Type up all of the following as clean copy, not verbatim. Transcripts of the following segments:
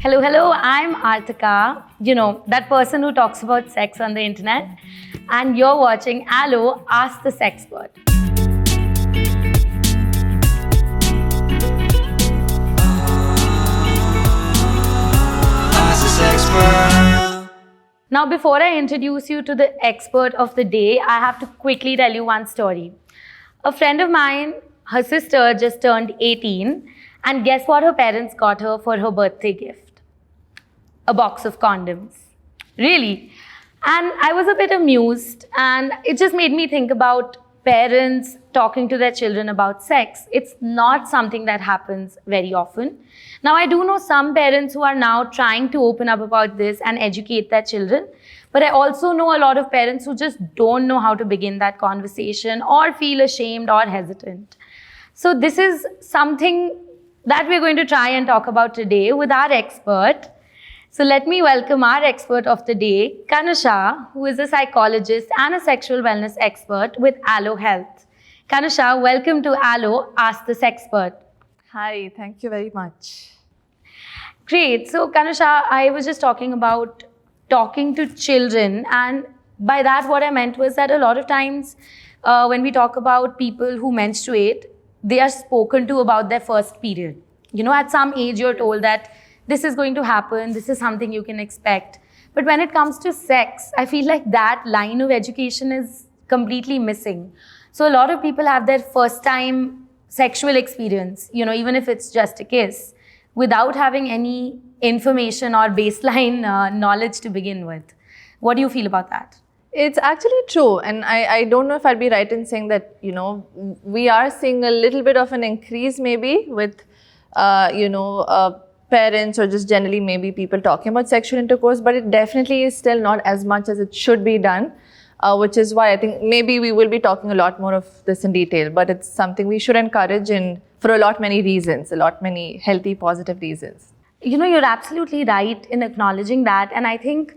Hello, hello, I'm Artika, that person who talks about sex on the internet. And you're watching Allo, Ask the Sexpert. Ask the Sexpert. Now, before I introduce you to the expert of the day, I have to quickly tell you one story. A friend of mine, her sister just turned 18, and guess what her parents got her for her birthday gift? A box of condoms. Really? And I was a bit amused, and it just made me think about parents talking to their children about sex. It's not something that happens very often. Now, I do know some parents who are now trying to open up about this and educate their children, but I also know a lot of parents who just don't know how to begin that conversation or feel ashamed or hesitant. So this is something that we're going to try and talk about today with our expert. So let me welcome our expert of the day, Kanusha, who is a psychologist and a sexual wellness expert with Allo Health. Kanusha, welcome to Allo, Ask the Sexpert. Hi, thank you very much. Great. So Kanusha, I was just talking about talking to children, and by that what I meant was that a lot of times when we talk about people who menstruate, they are spoken to about their first period. At some age you're told that this is going to happen, this is something you can expect. But when it comes to sex, I feel like that line of education is completely missing. So a lot of people have their first time sexual experience, even if it's just a kiss, without having any information or baseline knowledge to begin with. What do you feel about that? It's actually true, and I don't know if I'd be right in saying that, we are seeing a little bit of an increase maybe with, parents or just generally maybe people talking about sexual intercourse, but it definitely is still not as much as it should be done, which is why I think maybe we will be talking a lot more of this in detail, but it's something we should encourage for a lot many reasons, a lot many healthy, positive reasons. You're absolutely right in acknowledging that, and I think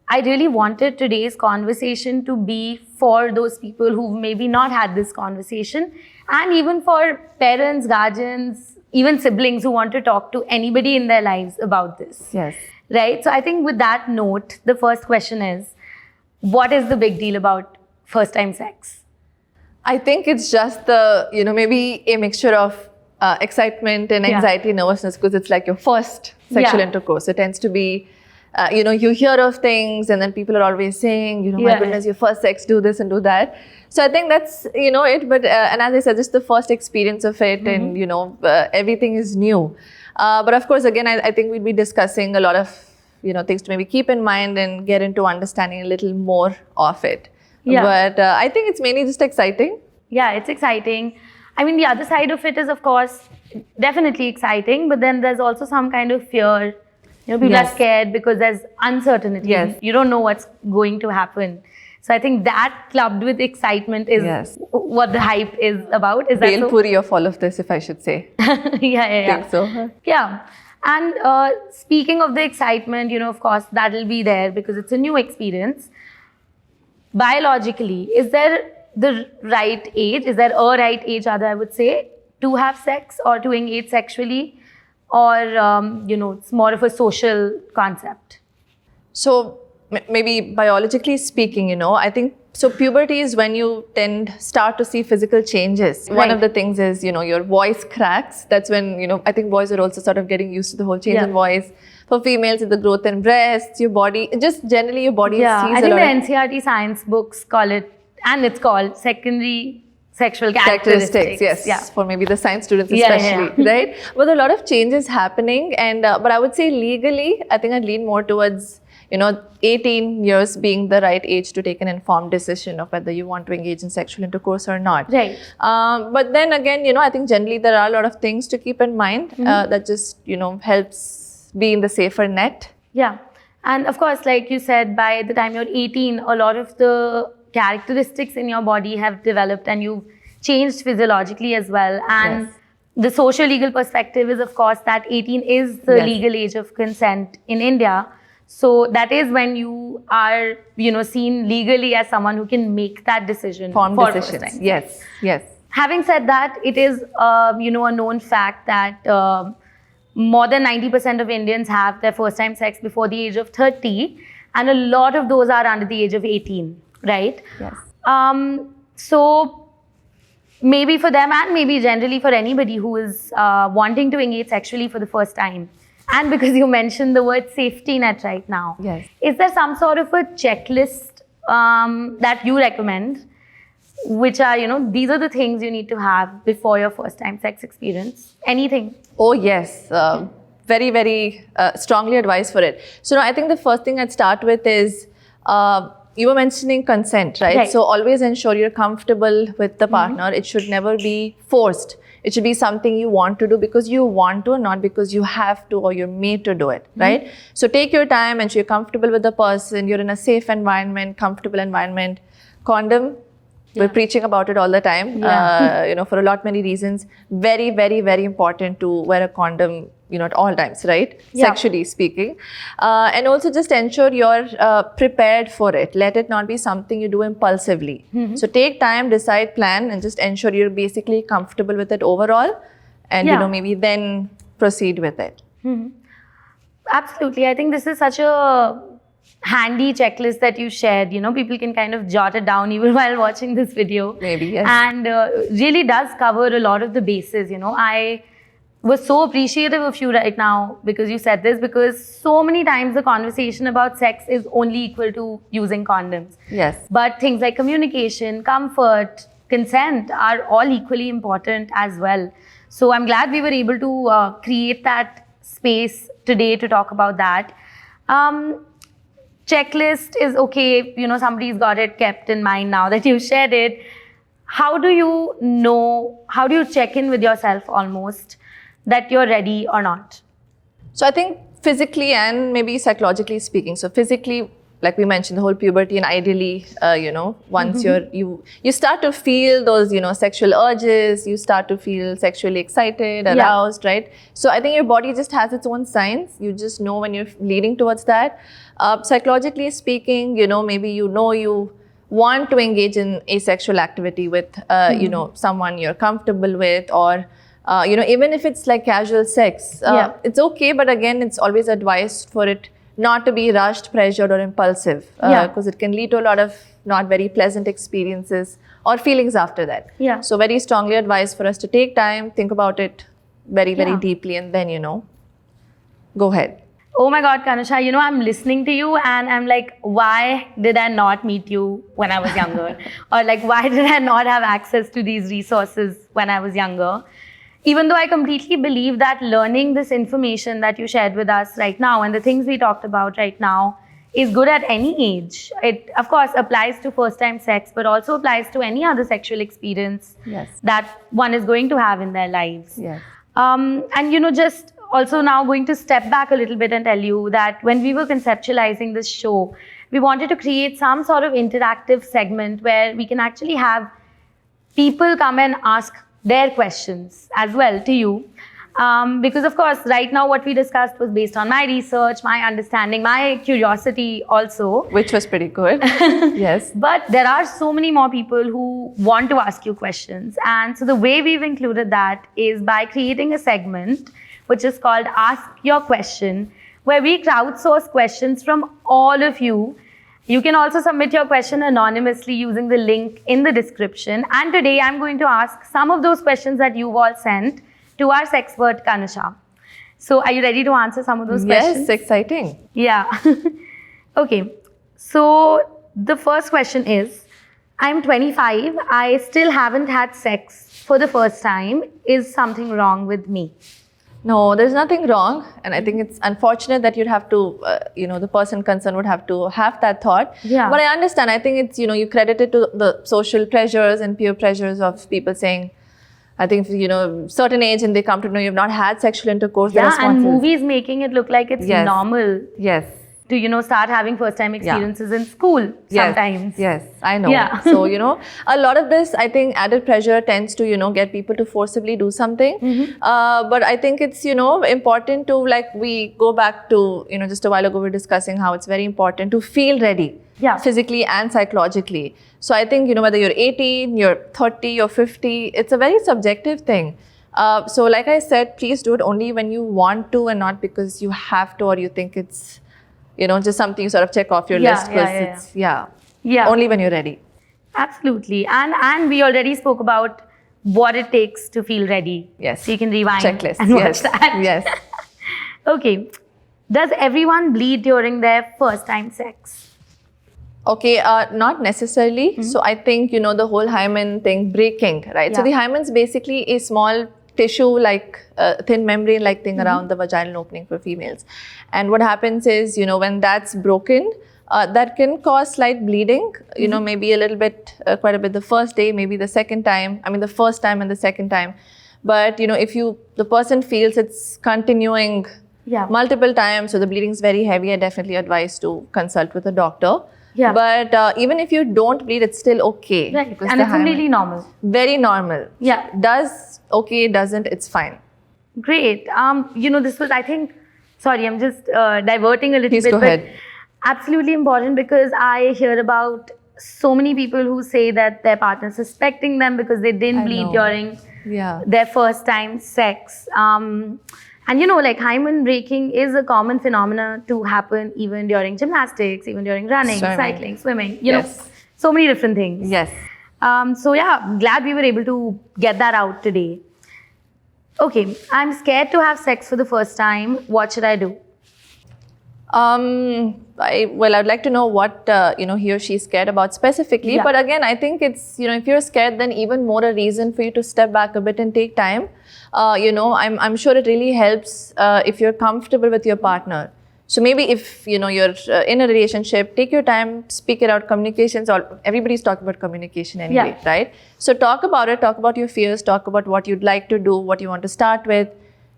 I really wanted today's conversation to be for those people who've maybe not had this conversation, and even for parents, guardians, even siblings who want to talk to anybody in their lives about this. Yes. Right? So I think with that note, the first question is, what is the big deal about first time sex? I think it's just maybe a mixture of excitement and anxiety, nervousness, because it's like your first sexual intercourse. It tends to be, you hear of things and then people are always saying, my goodness, your first sex, do this and do that. So I think that's, it, but, and as I said, just the first experience of it and, everything is new. But of course, again, I think we'd be discussing a lot of, things to maybe keep in mind and get into understanding a little more of it. Yeah. But I think it's mainly just exciting. Yeah, it's exciting. I mean, the other side of it is, of course, definitely exciting, but then there's also some kind of fear. People are scared because there's uncertainty. Yes. You don't know what's going to happen. So I think that clubbed with excitement is what the hype is about. Is that so? Puri of all of this, if I should say. Yeah. I think so. Yeah. And speaking of the excitement, of course, that'll be there because it's a new experience. Biologically, is there the right age? Is there a right age, I would say, to have sex or to engage sexually? Or, it's more of a social concept? So maybe biologically speaking, I think, so puberty is when you start to see physical changes. Right. One of the things is, your voice cracks. That's when, I think boys are also sort of getting used to the whole change in voice. For females, it's the growth in breasts, your body, just generally your body sees a lot. I think the NCERT science books call it, and it's called secondary sexual characteristics. Yes, yeah. For maybe the science students especially, right? But a lot of changes happening, and but I would say legally, I think I'd lean more towards 18 years being the right age to take an informed decision of whether you want to engage in sexual intercourse or not. Right. But then again, I think generally there are a lot of things to keep in mind that just helps be in the safer net. Yeah, and of course, like you said, by the time you're 18, a lot of the characteristics in your body have developed and you've changed physiologically as well. And the social legal perspective is, of course, that 18 is the legal age of consent in India. So that is when you are, seen legally as someone who can make that decision. Formed decisions. Yes. Having said that, it is, a known fact that more than 90% of Indians have their first time sex before the age of 30, and a lot of those are under the age of 18, right? Yes. So maybe for them, and maybe generally for anybody who is wanting to engage sexually for the first time, and because you mentioned the word safety net right now, Yes. is there some sort of a checklist that you recommend, which are, these are the things you need to have before your first time sex experience? Anything? Oh, yes. Very, very strongly advised for it. So, I think the first thing I'd start with is, you were mentioning consent, right? So, always ensure you're comfortable with the partner. It should never be forced. It should be something you want to do because you want to, not because you have to or you're made to do it, right? So, take your time, ensure you're comfortable with the person, you're in a safe environment, comfortable environment. Condom, we're preaching about it all the time, for a lot many reasons. Very, very, very important to wear a condom, at all times, right? Sexually speaking. And also just ensure you're prepared for it. Let it not be something you do impulsively. So take time, decide, plan, and just ensure you're basically comfortable with it overall. And, maybe then proceed with it. Absolutely. I think this is such a handy checklist that you shared. People can kind of jot it down even while watching this video. Maybe, yes. And really does cover a lot of the bases. I was so appreciative of you right now because you said this, because so many times the conversation about sex is only equal to using condoms. Yes. But things like communication, comfort, consent are all equally important as well. So I'm glad we were able to create that space today to talk about that. Checklist is okay, somebody's got it kept in mind now that you shared it. How do you check in with yourself almost that you're ready or not? So I think physically and maybe psychologically speaking. So physically, like we mentioned, the whole puberty, and ideally, once you start to feel those, sexual urges, you start to feel sexually excited, aroused, right? So I think your body just has its own signs. You just know when you're leading towards that. Psychologically speaking, maybe you want to engage in asexual activity with, someone you're comfortable with, or even if it's like casual sex, it's okay. But again, it's always advised for it not to be rushed, pressured, or impulsive, because it can lead to a lot of not very pleasant experiences or feelings after that. So very strongly advised for us to take time, think about it very, very deeply, and then, go ahead. Oh my God, Kanusha, I'm listening to you and I'm like, why did I not meet you when I was younger? Or like, why did I not have access to these resources when I was younger? Even though I completely believe that learning this information that you shared with us right now and the things we talked about right now is good at any age. It, of course, applies to first-time sex, but also applies to any other sexual experience that one is going to have in their lives. And, just also now going to step back a little bit and tell you that when we were conceptualizing this show, we wanted to create some sort of interactive segment where we can actually have people come and ask their questions as well to you. Because of course, right now what we discussed was based on my research, my understanding, my curiosity also. Which was pretty good. Yes. But there are so many more people who want to ask you questions. And so the way we've included that is by creating a segment which is called Ask Your Question, where we crowdsource questions from all of you. You can also submit your question anonymously using the link in the description. And today I'm going to ask some of those questions that you've all sent to our Sexpert, Kanusha. So are you ready to answer some of those questions? Yes, exciting. Yeah. Okay. So the first question is, I'm 25. I still haven't had sex for the first time. Is something wrong with me? No, there's nothing wrong. And I think it's unfortunate that you'd have to, the person concerned would have to have that thought. Yeah. But I understand. I think it's, you credit it to the social pressures and peer pressures of people saying, I think, certain age and they come to know you've not had sexual intercourse. Yeah, and movies making it look like it's normal. Yes. To, start having first-time experiences in school sometimes. Yes, I know. Yeah. So, a lot of this, I think, added pressure tends to, get people to forcibly do something. But I think it's, important to, like, we go back to, just a while ago we were discussing how it's very important to feel ready. Physically and psychologically. So I think, whether you're 18, you're 30, you're 50, it's a very subjective thing. So like I said, please do it only when you want to and not because you have to or you think it's, just something you sort of check off your list. It's only when you're ready. Absolutely. And we already spoke about what it takes to feel ready. Yes. So you can rewind Checklist. and watch that. Yes. Okay. Does everyone bleed during their first time sex? Okay, not necessarily. So I think, the whole hymen thing breaking, right? So the hymen's basically a small tissue like thin membrane like thing around the vaginal opening for females. And what happens is, when that's broken, that can cause slight bleeding, maybe a little bit, quite a bit the first day, maybe the second time, the first time and the second time. But, if the person feels it's continuing multiple times, so the bleeding is very heavy, I definitely advise to consult with a doctor. Yeah. But even if you don't bleed, it's still okay. Right. And it's completely normal. Very normal. Yeah. Does okay, doesn't, it's fine. Great. This was, I think, sorry, I'm just diverting a little Please bit. Go ahead. Absolutely important because I hear about so many people who say that their partner's suspecting them because they didn't bleed during their first time sex. And like hymen breaking is a common phenomenon to happen even during gymnastics, even during running, cycling, swimming, so many different things. Yes. So yeah, glad we were able to get that out today. Okay, I'm scared to have sex for the first time. What should I do? I'd like to know what he or she is scared about specifically. But again, I think it's if you're scared, then even more a reason for you to step back a bit and take time. I'm sure it really helps if you're comfortable with your partner. So maybe if you're in a relationship, take your time, speak it out. Communications, everybody's talking about communication anyway, right? So talk about it. Talk about your fears. Talk about what you'd like to do, what you want to start with.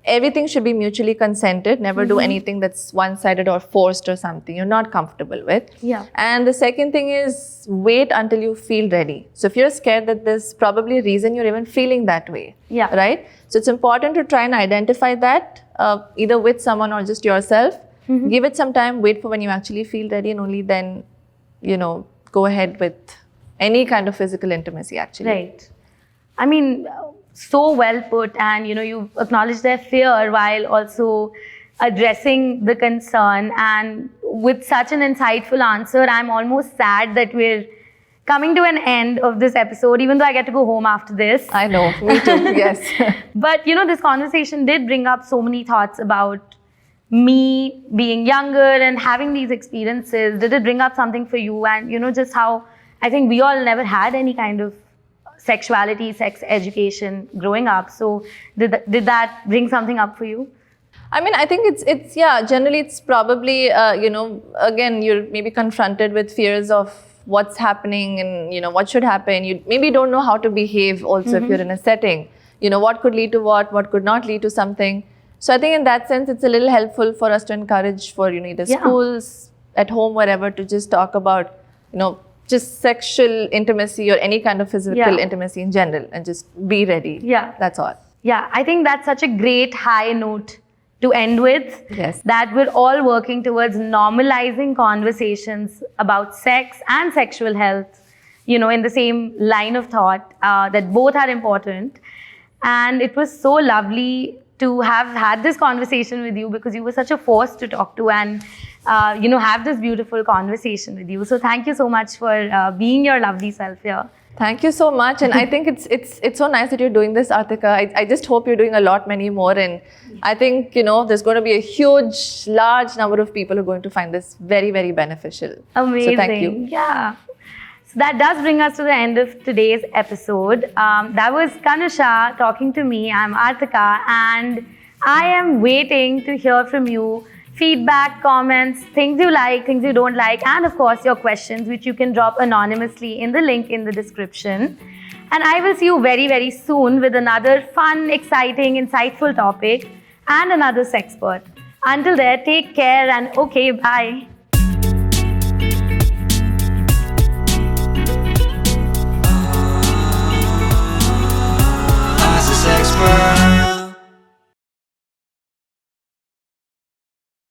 Everything should be mutually consented. Never do anything that's one-sided or forced or something you're not comfortable with. Yeah. And the second thing is wait until you feel ready. So if you're scared, that there's probably a reason you're even feeling that way. Yeah. Right? So it's important to try and identify that either with someone or just yourself. Give it some time, wait for when you actually feel ready, and only then, go ahead with any kind of physical intimacy actually. Right. So well put, and you acknowledge their fear while also addressing the concern, and with such an insightful answer, I'm almost sad that we're coming to an end of this episode, even though I get to go home after this. I know, me too, yes. But this conversation did bring up so many thoughts about me being younger and having these experiences. Did it bring up something for you? And just how I think we all never had any kind of sexuality, sex education growing up. So did that bring something up for you? I think it's generally it's probably, again, you're maybe confronted with fears of what's happening and, what should happen. You maybe don't know how to behave also if you're in a setting. What could lead to what could not lead to something. So I think in that sense, it's a little helpful for us to encourage for, either schools, at home, wherever, to just talk about, just sexual intimacy or any kind of physical intimacy in general, and just be ready. Yeah. That's all. Yeah, I think that's such a great high note to end with. Yes. That we're all working towards normalizing conversations about sex and sexual health, in the same line of thought, that both are important. And it was so lovely to have had this conversation with you because you were such a force to talk to and have this beautiful conversation with you. So thank you so much for being your lovely self here. Thank you so much. And I think it's so nice that you're doing this, Artika. I just hope you're doing a lot, many more. And I think, there's going to be a large number of people who are going to find this very, very beneficial. Amazing. So thank you. Yeah. So that does bring us to the end of today's episode. That was Kanusha talking to me. I'm Artika, and I am waiting to hear from you. Feedback, comments, things you like, things you don't like, and of course your questions, which you can drop anonymously in the link in the description. And I will see you very, very soon with another fun, exciting, insightful topic and another Sexpert. Until there, take care and okay, bye.